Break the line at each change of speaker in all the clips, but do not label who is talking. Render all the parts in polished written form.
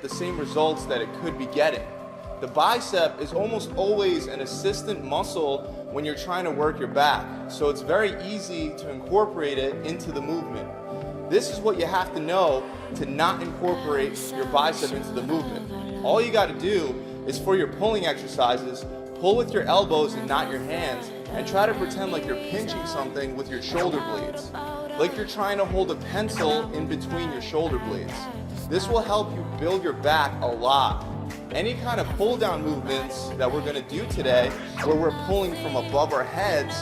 the same results that it could be getting. The bicep is almost always an assistant muscle when you're trying to work your back, so it's very easy to incorporate it into the movement. This is what you have to know to not incorporate your bicep into the movement. All you got to do is, for your pulling exercises, pull with your elbows and not your hands, and try to pretend like you're pinching something with your shoulder blades, like you're trying to hold a pencil in between your shoulder blades. This will help you build your back a lot. Any kind of pull down movements that we're going to do today, where we're pulling from above our heads,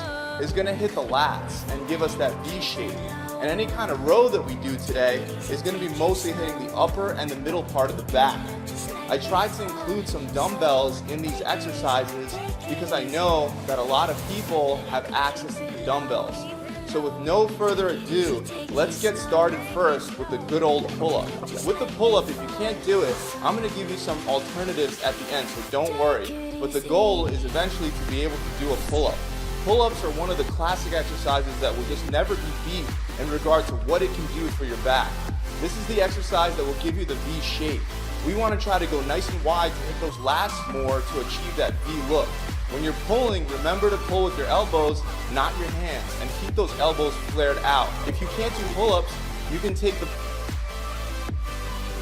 is going to hit the lats and give us that V shape. And any kind of row that we do today is going to be mostly hitting the upper and the middle part of the back. I tried to include some dumbbells in these exercises because I know that a lot of people have access to the dumbbells. So with no further ado, let's get started first with the good old pull-up. With the pull-up, if you can't do it, I'm going to give you some alternatives at the end, so don't worry. But the goal is eventually to be able to do a pull-up. Pull-ups are one of the classic exercises that will just never be beat in regard to what it can do for your back. This is the exercise that will give you the V shape. We want to try to go nice and wide to hit those lats more to achieve that V look. When you're pulling, remember to pull with your elbows, not your hands, and keep those elbows flared out. If you can't do pull-ups, you can take the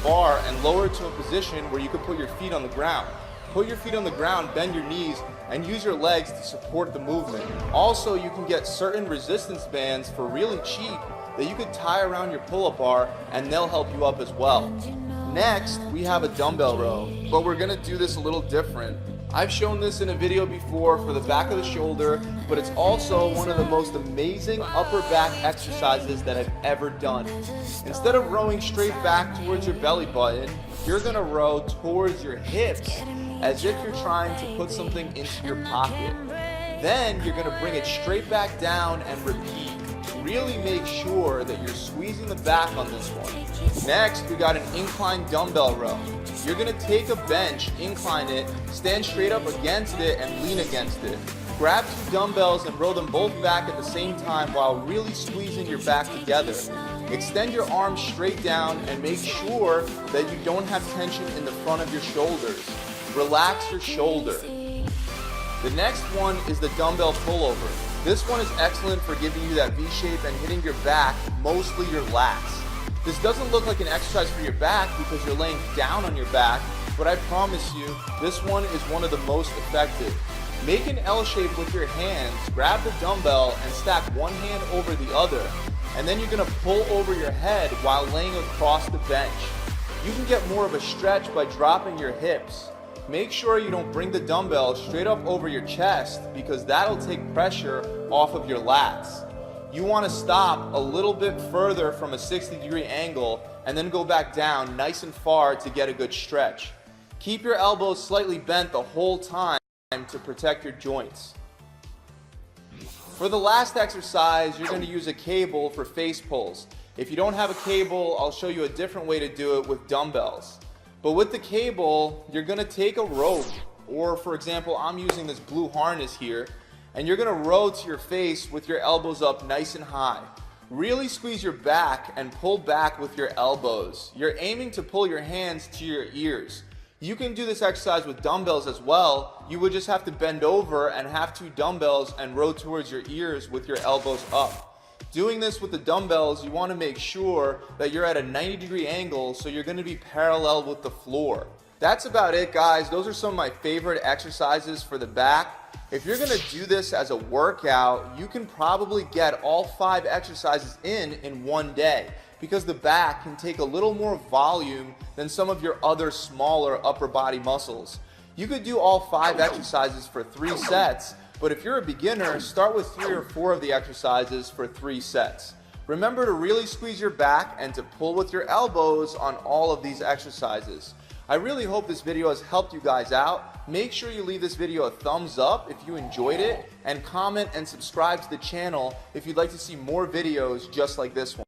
bar and lower it to a position where you can put your feet on the ground. Put your feet on the ground, bend your knees, and use your legs to support the movement. Also, you can get certain resistance bands for really cheap that you could tie around your pull-up bar, and they'll help you up as well. Next, we have a dumbbell row, but we're gonna do this a little different. I've shown this in a video before for the back of the shoulder, but it's also one of the most amazing upper back exercises that I've ever done. Instead of rowing straight back towards your belly button, you're gonna row towards your hips as if you're trying to put something into your pocket. Then you're gonna bring it straight back down and repeat. Really make sure that you're squeezing the back on this one. Next, we got an incline dumbbell row. You're gonna take a bench, incline it, stand straight up against it, and lean against it. Grab two dumbbells and row them both back at the same time while really squeezing your back together. Extend your arms straight down and make sure that you don't have tension in the front of your shoulders. Relax your shoulder. The next one is the dumbbell pullover. This one is excellent for giving you that V shape and hitting your back, mostly your lats. This doesn't look like an exercise for your back because you're laying down on your back, but I promise you, this one is one of the most effective. Make an L shape with your hands, grab the dumbbell and stack one hand over the other, and then you're gonna pull over your head while laying across the bench. You can get more of a stretch by dropping your hips. Make sure you don't bring the dumbbell straight up over your chest because that'll take pressure off of your lats. You want to stop a little bit further from a 60-degree angle and then go back down nice and far to get a good stretch. Keep your elbows slightly bent the whole time to protect your joints. For the last exercise, you're going to use a cable for face pulls. If you don't have a cable, I'll show you a different way to do it with dumbbells. But with the cable, you're going to take a rope, or for example, I'm using this blue harness here, and you're going to row to your face with your elbows up nice and high. Really squeeze your back and pull back with your elbows. You're aiming to pull your hands to your ears. You can do this exercise with dumbbells as well. You would just have to bend over and have two dumbbells and row towards your ears with your elbows up. Doing this with the dumbbells, you want to make sure that you're at a 90-degree angle, so you're going to be parallel with the floor. That's about it, guys. Those are some of my favorite exercises for the back. If you're going to do this as a workout, you can probably get all 5 exercises in one day because the back can take a little more volume than some of your other smaller upper body muscles. You could do all 5 exercises for 3 sets, but if you're a beginner, start with 3 or 4 of the exercises for 3 sets. Remember to really squeeze your back and to pull with your elbows on all of these exercises. I really hope this video has helped you guys out. Make sure you leave this video a thumbs up if you enjoyed it, and comment and subscribe to the channel if you'd like to see more videos just like this one.